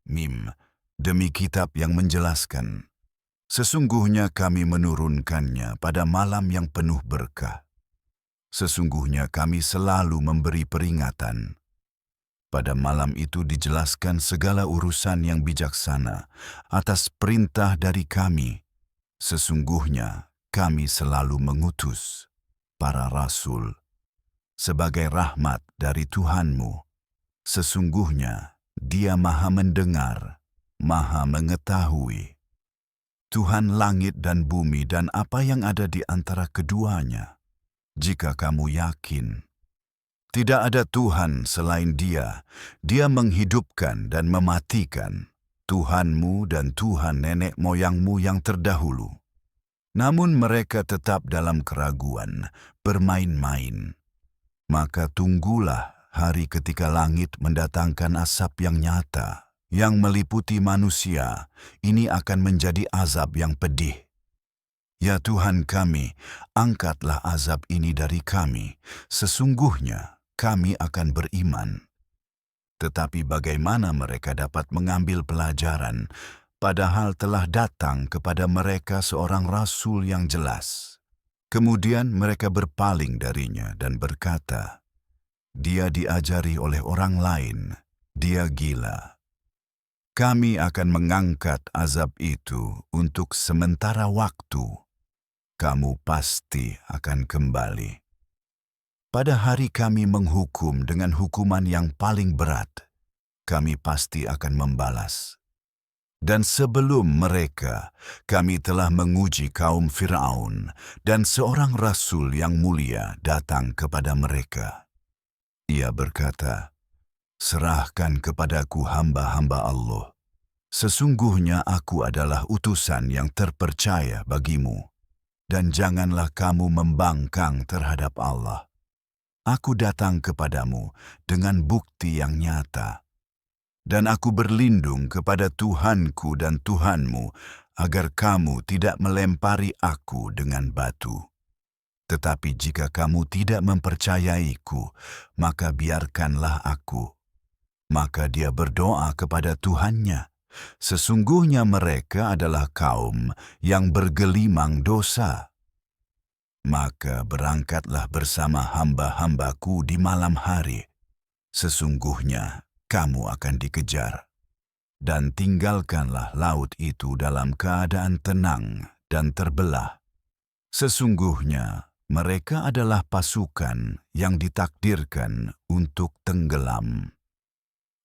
Mim, demi kitab yang menjelaskan. Sesungguhnya kami menurunkannya pada malam yang penuh berkah. Sesungguhnya kami selalu memberi peringatan. Pada malam itu dijelaskan segala urusan yang bijaksana atas perintah dari kami. Sesungguhnya kami selalu mengutus para rasul sebagai rahmat dari Tuhanmu. Sesungguhnya Dia Maha Mendengar, Maha Mengetahui. Tuhan langit dan bumi dan apa yang ada di antara keduanya. Jika kamu yakin, tidak ada Tuhan selain Dia. Dia menghidupkan dan mematikan, Tuhanmu dan Tuhan nenek moyangmu yang terdahulu. Namun mereka tetap dalam keraguan, bermain-main. Maka tunggulah hari ketika langit mendatangkan asap yang nyata, yang meliputi manusia. Ini akan menjadi azab yang pedih. Ya Tuhan kami, angkatlah azab ini dari kami. Sesungguhnya kami akan beriman. Tetapi bagaimana mereka dapat mengambil pelajaran, padahal telah datang kepada mereka seorang rasul yang jelas. Kemudian mereka berpaling darinya dan berkata, "Dia diajari oleh orang lain, dia gila." Kami akan mengangkat azab itu untuk sementara waktu. Kamu pasti akan kembali. Pada hari kami menghukum dengan hukuman yang paling berat, kami pasti akan membalas. Dan sebelum mereka, kami telah menguji kaum Firaun, dan seorang rasul yang mulia datang kepada mereka. Ia berkata, "Serahkan kepadaku hamba-hamba Allah. Sesungguhnya aku adalah utusan yang terpercaya bagimu. Dan janganlah kamu membangkang terhadap Allah. Aku datang kepadamu dengan bukti yang nyata. Dan aku berlindung kepada Tuhanku dan Tuhanmu, agar kamu tidak melempari aku dengan batu. Tetapi jika kamu tidak mempercayaiku, maka biarkanlah aku." Maka dia berdoa kepada Tuhannya. Sesungguhnya mereka adalah kaum yang bergelimang dosa. Maka berangkatlah bersama hamba-hambaku di malam hari. Sesungguhnya kamu akan dikejar. Dan tinggalkanlah laut itu dalam keadaan tenang dan terbelah. Sesungguhnya mereka adalah pasukan yang ditakdirkan untuk tenggelam.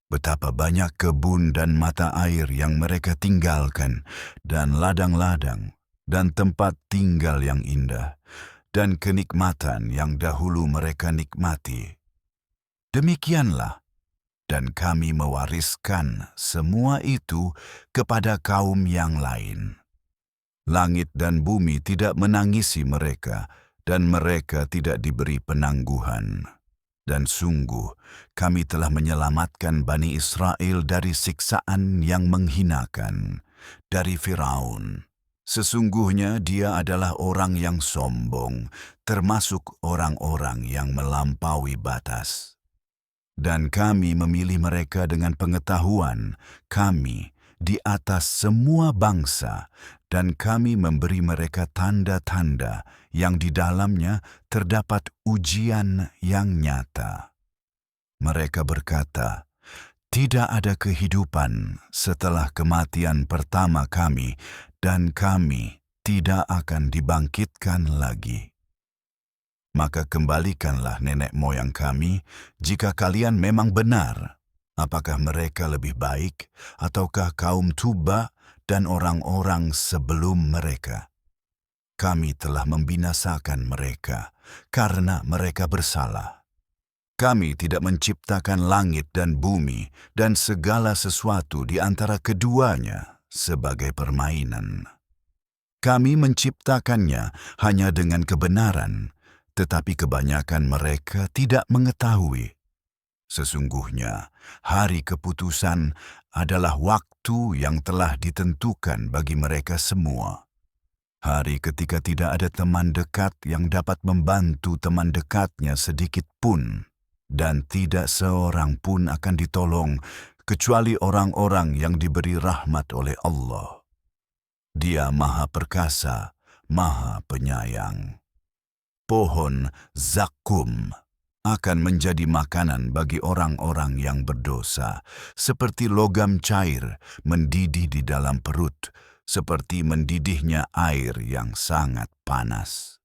Betapa banyak kebun dan mata air yang mereka tinggalkan, dan ladang-ladang, dan tempat tinggal yang indah, dan kenikmatan yang dahulu mereka nikmati. Demikianlah, dan kami mewariskan semua itu kepada kaum yang lain. Langit dan bumi tidak menangisi mereka, dan mereka tidak diberi penangguhan. Dan sungguh, kami telah menyelamatkan Bani Israel dari siksaan yang menghinakan, dari Firaun. Sesungguhnya dia adalah orang yang sombong, termasuk orang-orang yang melampaui batas. Dan kami memilih mereka dengan pengetahuan, kami di atas semua bangsa, dan kami memberi mereka tanda-tanda yang di dalamnya terdapat ujian yang nyata. Mereka berkata, "Tidak ada kehidupan setelah kematian pertama kami, dan kami tidak akan dibangkitkan lagi." Maka kembalikanlah nenek moyang kami, jika kalian memang benar. Apakah mereka lebih baik, ataukah kaum Tuba dan orang-orang sebelum mereka? Kami telah membinasakan mereka karena mereka bersalah. Kami tidak menciptakan langit dan bumi dan segala sesuatu di antara keduanya sebagai permainan. Kami menciptakannya hanya dengan kebenaran, tetapi kebanyakan mereka tidak mengetahui. Sesungguhnya, hari keputusan adalah waktu yang telah ditentukan bagi mereka semua. Hari ketika tidak ada teman dekat yang dapat membantu teman dekatnya sedikit pun, dan tidak seorang pun akan ditolong kecuali orang-orang yang diberi rahmat oleh Allah. Dia Maha Perkasa, Maha Penyayang. Pohon zakum akan menjadi makanan bagi orang-orang yang berdosa, seperti logam cair mendidih di dalam perut, seperti mendidihnya air yang sangat panas.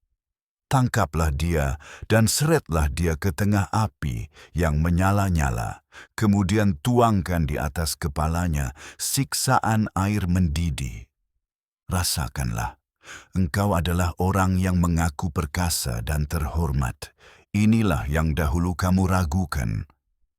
Tangkaplah dia dan seretlah dia ke tengah api yang menyala-nyala, kemudian tuangkan di atas kepalanya siksaan air mendidih. Rasakanlah, engkau adalah orang yang mengaku perkasa dan terhormat. Inilah yang dahulu kamu ragukan.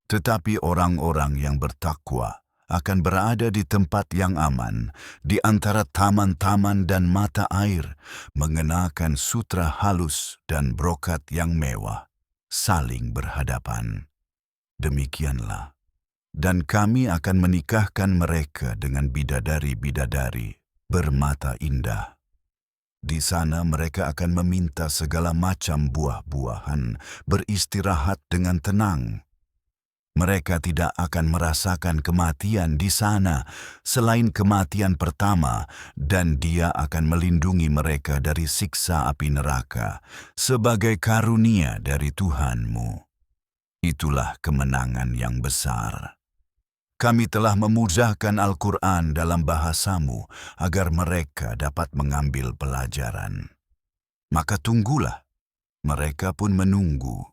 Tetapi orang-orang yang bertakwa akan berada di tempat yang aman, di antara taman-taman dan mata air, mengenakan sutra halus dan brokat yang mewah, saling berhadapan. Demikianlah. Dan kami akan menikahkan mereka dengan bidadari-bidadari bermata indah. Di sana mereka akan meminta segala macam buah-buahan, beristirahat dengan tenang. Mereka tidak akan merasakan kematian di sana selain kematian pertama, dan Dia akan melindungi mereka dari siksa api neraka sebagai karunia dari Tuhanmu. Itulah kemenangan yang besar. Kami telah memudahkan Al-Quran dalam bahasamu agar mereka dapat mengambil pelajaran. Maka tunggulah, mereka pun menunggu.